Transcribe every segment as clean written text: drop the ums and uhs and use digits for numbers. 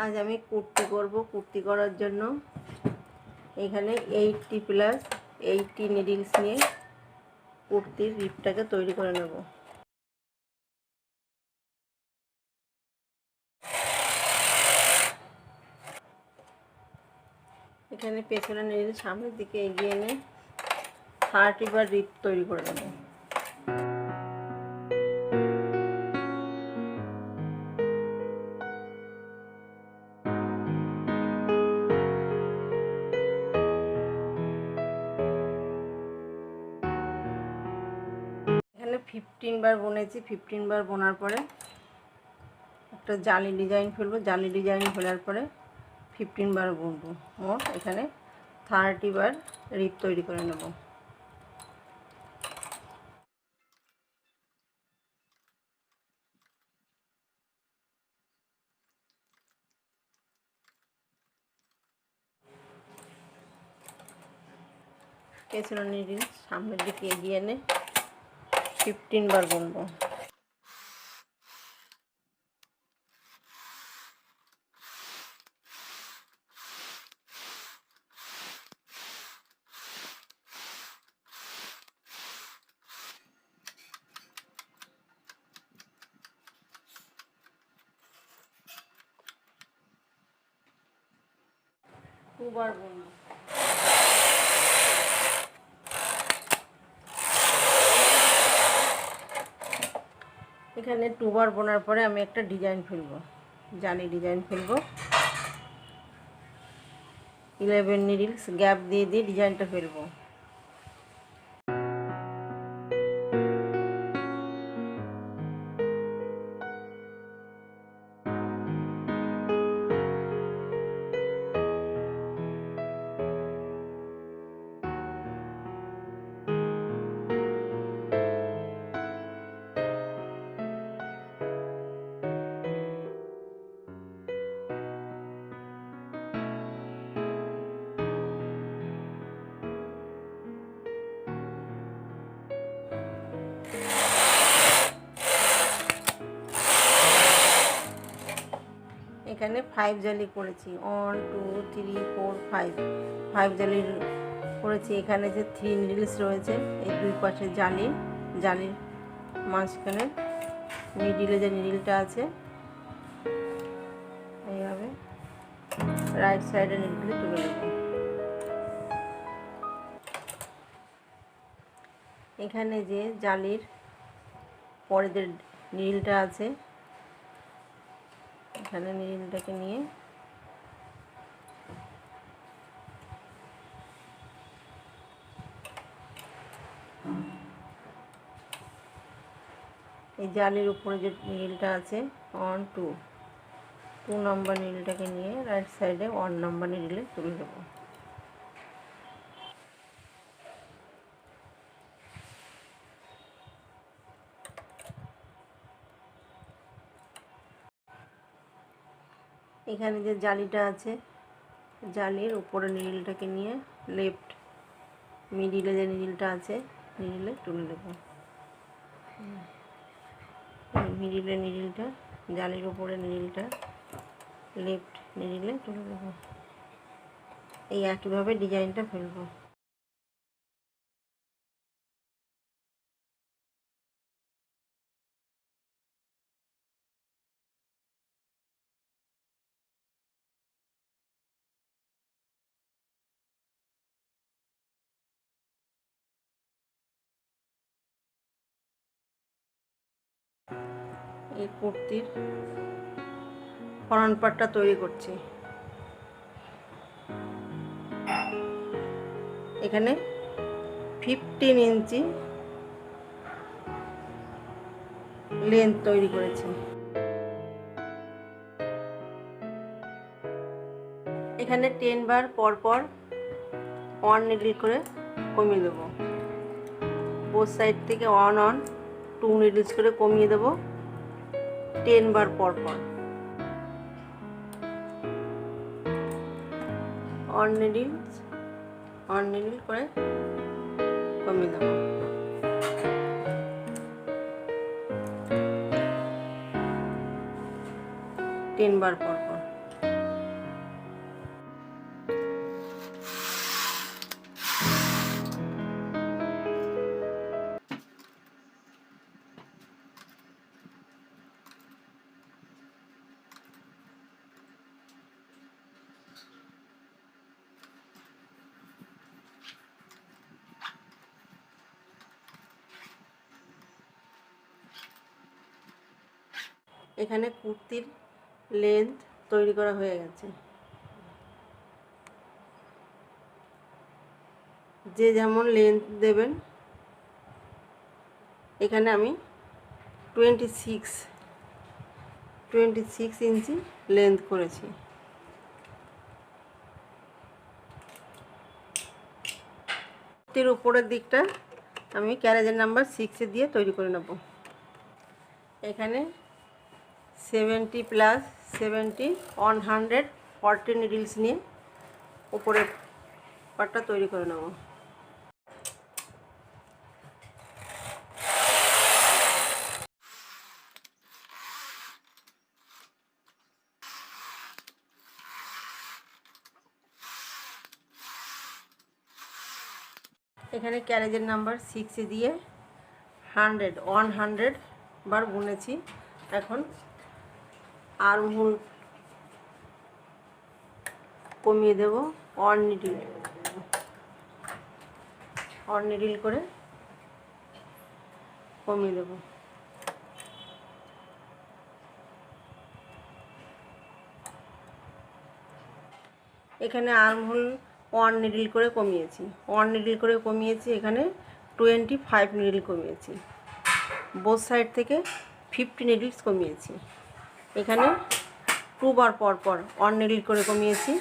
আজ আমি কুর্তি করব। কুর্তি করার জন্য এখানে 80+80 নিডলস নিয়ে কুর্তির রিপটাকে তৈরি করে নেব। এখানে পেছনে নিডল সামনের দিকে এগিয়ে এনে 30 বার রিপ তৈরি করে নেব। এখানে 15 বার বুনেছি। 15 বার বোনার পরে একটা জালি ডিজাইন ফেলবো। জালি ডিজাইন ফেলার পরে 15 বার বুনবো। মোট এখানে 30 বার রিপ তৈরি করে নেব। পেছনের নিডল সামনের দিকে এগিয়ে এনে 15 বার বুনবো। দুবার বুনবো। এখানে 2 বার বোনার পরে আমি একটা ডিজাইন ফেলবো, জালি ডিজাইন ফেলবো। 11 নিডলস গ্যাপ দিয়ে দিয়ে ডিজাইনটা ফেলবো। এখানে 5 জালি করেছি। 1 2 3 4 5 জালি করেছি। এখানে যে 3 নিডলস রয়েছে, এই দুই পাশে জালির মাঝখানে মিডিলে যে নিডলটা আছে, এইভাবে রাইট সাইডে নিডলে তুলে দেব। এখানে যে জালির পরে যে নিডলটা আছে, এখানে নিডলটাকে নিয়ে এই জালির উপরে যে নিডলটা আছে 1 2 নম্বর নিডলটাকে নিয়ে রাইট সাইডে 1 নম্বর নিডলে তুলে দেব। এখানে যে জালিটা আছে, জালির উপরে নিডলটাকে নিয়ে লেফট মিডিলে যে নিডলটা আছে, নিডলে তুলে দেব। মিডিলে নিডলটা, জালির উপরে নিডলটা লেফট নিডলে তুলে দেব। এই একইভাবে ডিজাইনটা ফেলবো। এই কুর্তির ফ্রন্ট পার্টটা তৈরি করছি। এখানে 15 ইঞ্চি লেন্থ তৈরি করেছি। এখানে 10 বার পর পর 1 নিডল করে কমিয়ে দেবো। বোথ সাইড থেকে 1 2 নিডলস করে কমিয়ে দেবো 10 বার পর পর। 1 নিডল করে কমিয়ে দেবো। 10 বার পর পর। এখানে কুর্তির লেন্থ তৈরি করা হয়ে গেছে। যে যেমন লেন্থ দেবেন, এখানে আমি 26 ইঞ্চি লেন্থ করেছি। কুর্তির উপরের দিকটা আমি ক্যারেজের নাম্বার 6 দিয়ে তৈরি করে নেব। এখানে 70 + 70 140 নিডলস নিয়ে উপরের পাটটা তৈরি করে নেব। এখানে ক্যারেজের নাম্বার 6 দিয়ে 100 বার বুনেছি। এখন আর্মহোল কমিয়ে দেব 1 নিডল করে কমিয়ে দেব। এখানে আর্মহোল 1 নিডল করে কমিয়েছি, এখানে 25 নিডল কমিয়েছি। বোথ সাইড থেকে 50 নিডলস কমিয়েছি। এখানে 2 বার পর 1 নিডল করে কমিয়েছি,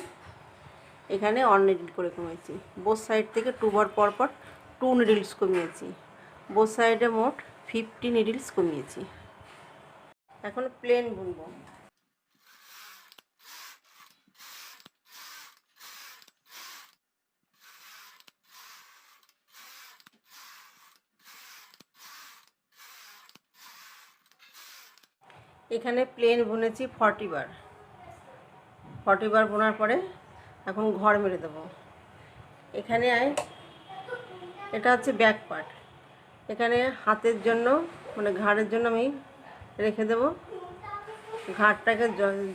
এখানে 1 নিডল করে কমিয়েছি। বোথ সাইড থেকে 2 বার পর 2 নিডলস কমিয়েছি। বোথ সাইডে মোট 50 নিডলস কমিয়েছি। এখন প্লেন বুনবো। এখানে প্লেন বুনেছি 40 বার বোনার পরে এখন ঘর মেরে দেবো। এখানে এটা হচ্ছে ব্যাক পার্ট, এখানে হাতের জন্য মানে ঘাড়ের জন্য আমি রেখে দেব। ঘাড়টাকে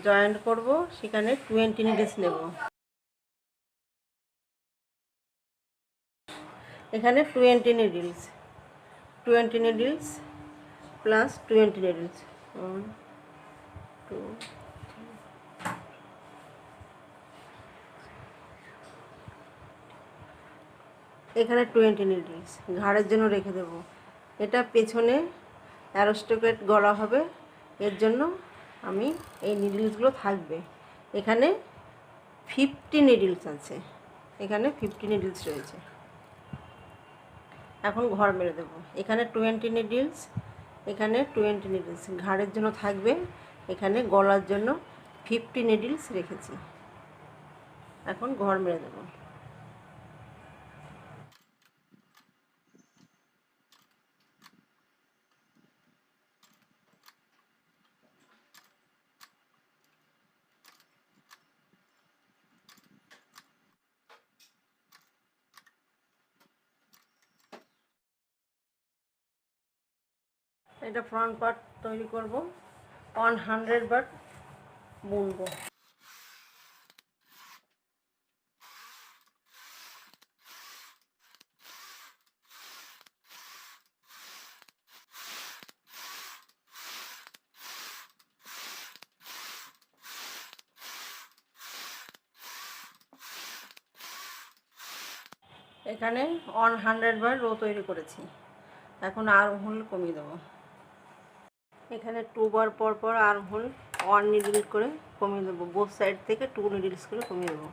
জয়েন্ট করব, সেখানে 20 নিডলস নেব। এখানে 20 নিডলস প্লাস 20 নিডলস 1 2 এখানে 20 নিডলস ঘাড়ের জন্য রেখে দেব। এটা পেছনে অ্যারোস্টোকেট গলা হবে, এর জন্য আমি এই নিডলসগুলো থাকবে। এখানে 50 নিডলস আছে, এখানে 50 নিডলস রয়েছে। এখন ঘর মেরে দেব। এখানে 20 নিডলস, এখানে 20 নিডলস ঘাড়ের জন্য থাকবে। এখানে গলার জন্য 50 নিডলস রেখেছি। এখন ঘর মেরে দেব। এটা ফ্রন্ট পার্ট তৈরি করব। 100 বার বুনবো। এখানে 100 বার রো তৈরি করেছি। এখন আর্মহোল কমিয়ে দেবো। এখানে 2 বার পর আর্মহোল 1 নিডল করে কমিয়ে দেবো। বোথ সাইড থেকে 2 নিডলস করে কমিয়ে দেবো।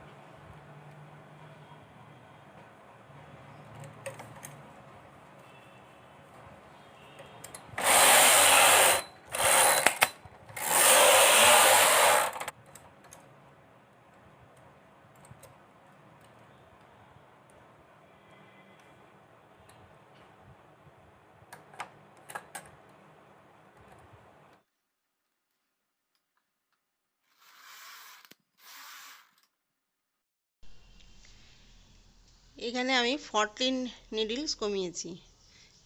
এখানে আমি 14 নিডলস কমিয়েছি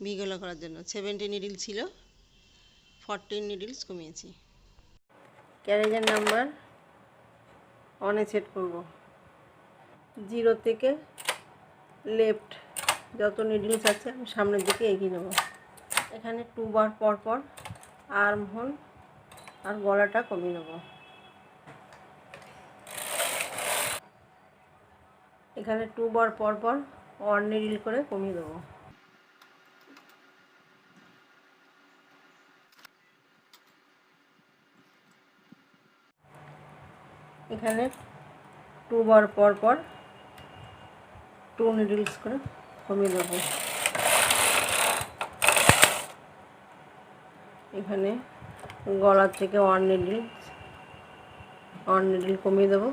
ভি গলা করার জন্য। 70 নিডল ছিল, 14 নিডলস কমিয়েছি। ক্যারেজের নাম্বার 1 সেট করব। 0 থেকে লেফট যত নিডলস আছে আমি সামনের দিকে এগিয়ে নেব। এখানে 2 বার পর আর্মহোল আর গলাটা কমিয়ে নেব। এখানে 2 বার পর পর 1 নিডল করে কমিয়ে দেবো। এখানে 2 বার পর পর 2 নিডলস করে কমিয়ে দেবো। এখানে গলার থেকে 1 নিডল কমিয়ে দেবো।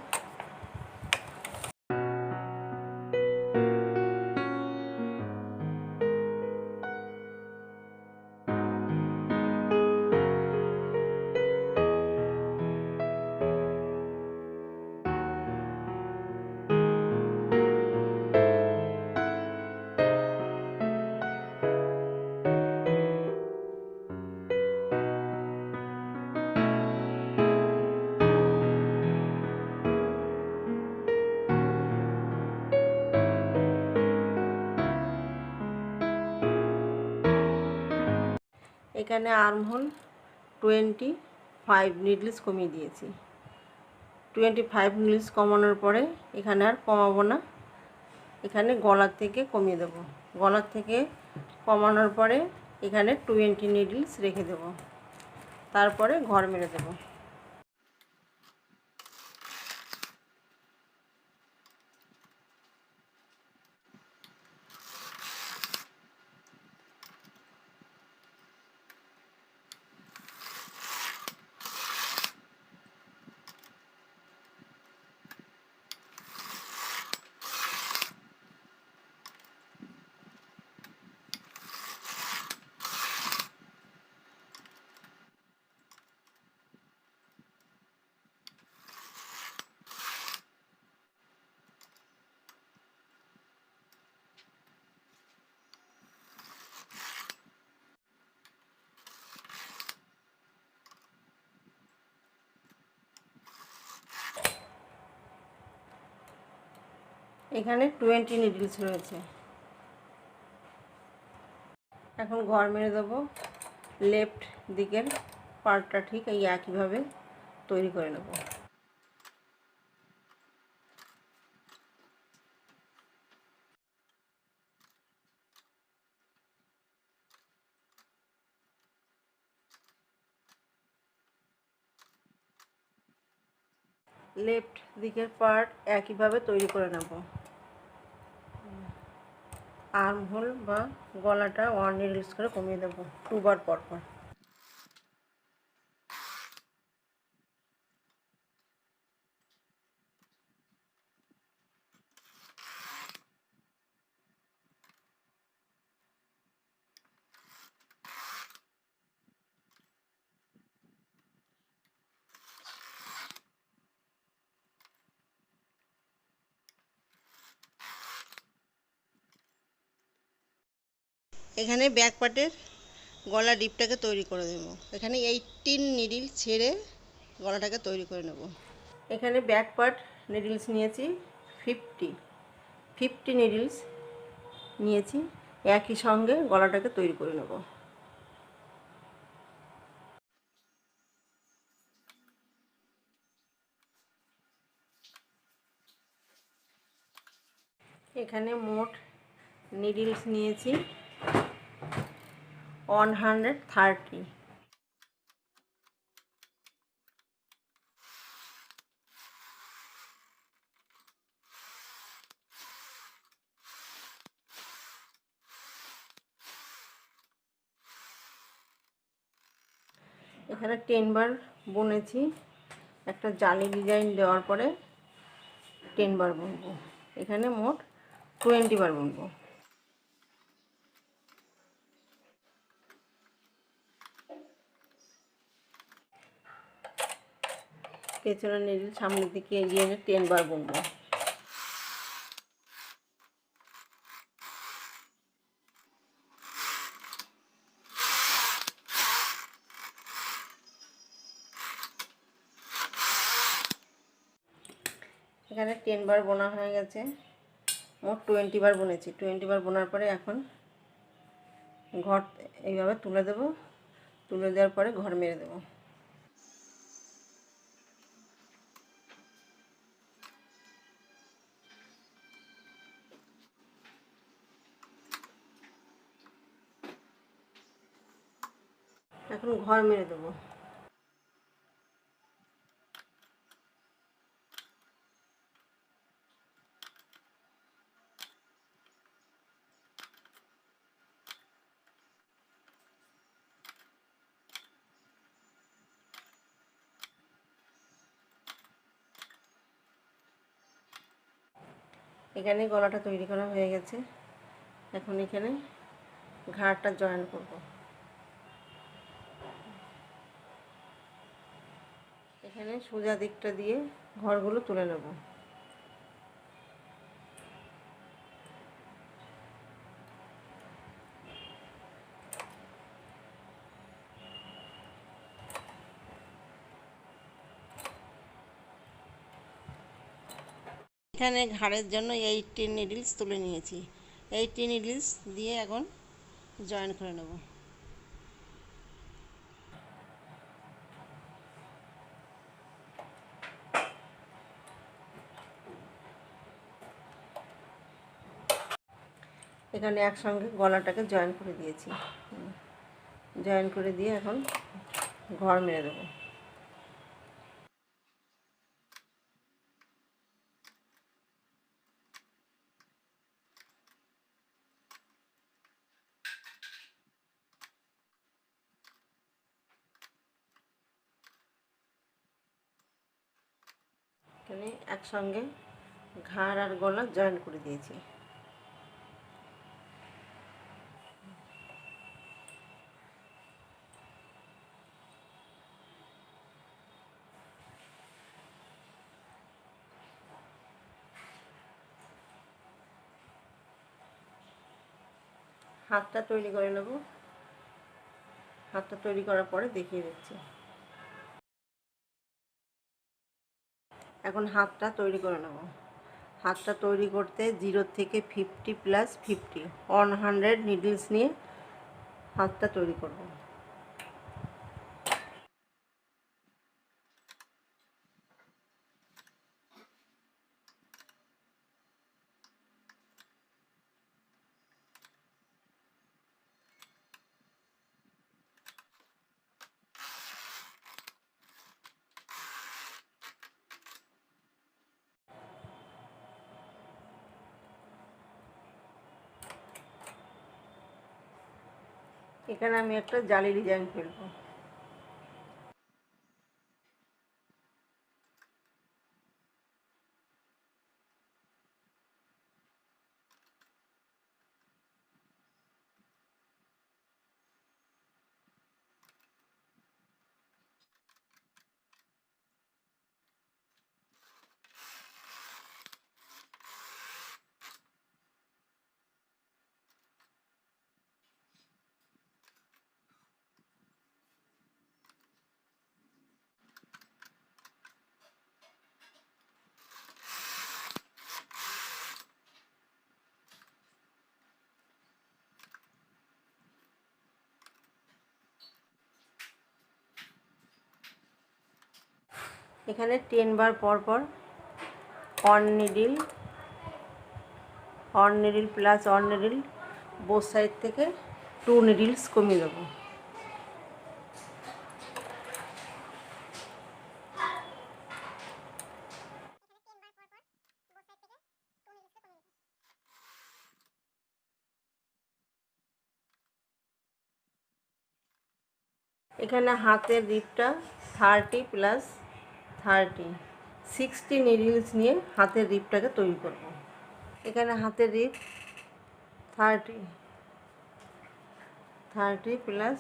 এখানে আর্মহোল 25 নিডলস কমিয়ে দিয়েছি। 25 নিডলস কমানোর পরে এখানে আর কমাবো না, এখানে গলার থেকে কমিয়ে দেব। গলার থেকে কমানোর পরে এখানে 20 নিডলস রেখে দেব, তারপরে ঘর মেরে দেব। এখানে 20 নিডলস রয়েছে। এখন ঘর মেরে দেবো। লেফট দিকের পার্টটা ঠিক এই একইভাবে তৈরি করে নেব। লেফট দিকের পার্ট একইভাবে তৈরি করে নেব। আর্মহোল বা গলাটা 1 নিডলস করে কমিয়ে দেব 2 বার পর পর। এখানে ব্যাক পার্টের গলা ডিপটাকে তৈরি করে দেব। এখানে 18 নিডল ছেড়ে গলাটাকে তৈরি করে নেব। এখানে ব্যাক পার্ট নিডলস নিয়েছি 50 নিডলস নিয়েছি, একই সঙ্গে গলাটাকে তৈরি করে নেব। এখানে মোট নিডলস নিয়েছি 130। এখানে 10 বার বুনেছি। একটা জালি ডিজাইন দেওয়ার পরে 10 বার বুনবো। এখানে মোট 20 বার বুনবো। পেছনের নিডল সামনের দিকে এগিয়ে এনে 10 বার বুনবো। এখানে 10 বার বোনা হয়ে গেছে, মোট 20 বার বুনেছি। 20 বার বোনার পরে এখন ঘর এইভাবে তুলে দেব। তুলে দেওয়ার পরে ঘর মেরে দেব। ঘর মেরে দেবো। এখানে গলাটা তৈরি করা হয়ে গেছে। এখন এখানে ঘাড়টা জয়েন করব। এখানে সোজা দিকটা দিয়ে ঘরগুলো তুলে নেব। এখানে ঘাড়ের জন্য 18 নিডলস তুলে নিয়েছি। 18 নিডলস দিয়ে এখন জয়েন করে নেব। এখানে একসঙ্গে গলাটাকে জয়েন করে দিয়েছি। জয়েন করে দিয়ে এখন ঘর মেরে দেবো। এখানে একসঙ্গে ঘাড় আর গলা জয়েন করে দিয়েছি। হাতটা তৈরি করে নেব। হাতটা তৈরি করার পরে দেখিয়ে দিচ্ছি। এখন হাতটা তৈরি করে নেব। হাতটা তৈরি করতে 0 থেকে 50 প্লাস 50 100 নিডলস নিয়ে হাতটা তৈরি করব। এখানে আমি একটা জালি ডিজাইন ফেলবো। এখানে 10 বার পর পর on needle plus on needle both side থেকে 2 নিডলস কমিয়ে দেবো। এখানে হাতের রিপটা 30 প্লাস 30 60 নিডলস নিয়ে হাতের রিপটাকে তৈরি করব। এখানে হাতের রিপ 30 প্লাস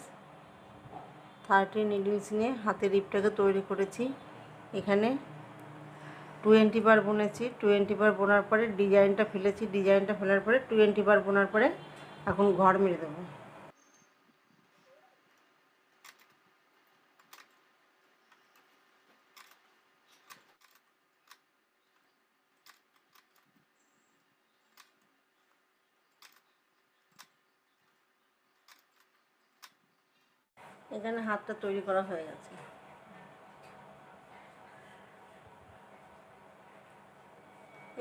30 নিডলস নিয়ে হাতের রিপটাকে তৈরি করেছি। এখানে 20 বার বুনেছি। 20 বার বোনার পরে ডিজাইনটা ফেলেছি। ডিজাইনটা ফেলার পরে 20 বার বোনার পরে এখন ঘর মেরে দেবো। এখানে হাতটা তৈরি করা হয়ে গেছে।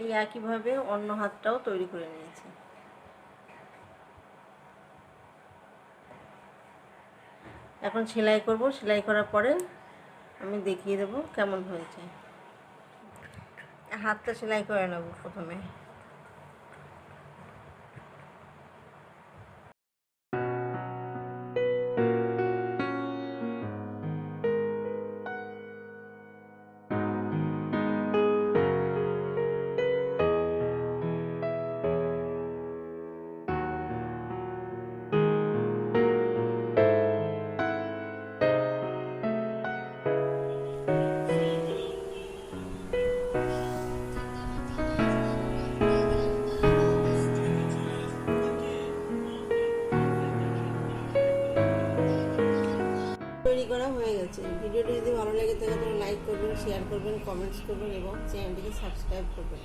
এই একইভাবে অন্য হাতটাও তৈরি করে নিয়েছি। এখন সেলাই করব। সেলাই করার পরে আমি দেখিয়ে দেবো কেমন হয়েছে। হাতটা সেলাই করে নেব প্রথমে। তৈরি করা হয়ে গেছে। ভিডিওটি যদি ভালো লেগে থাকে তাহলে লাইক করবেন, শেয়ার করবেন, কমেন্টস করবেন এবং চ্যানেলটিকে সাবস্ক্রাইব করবেন।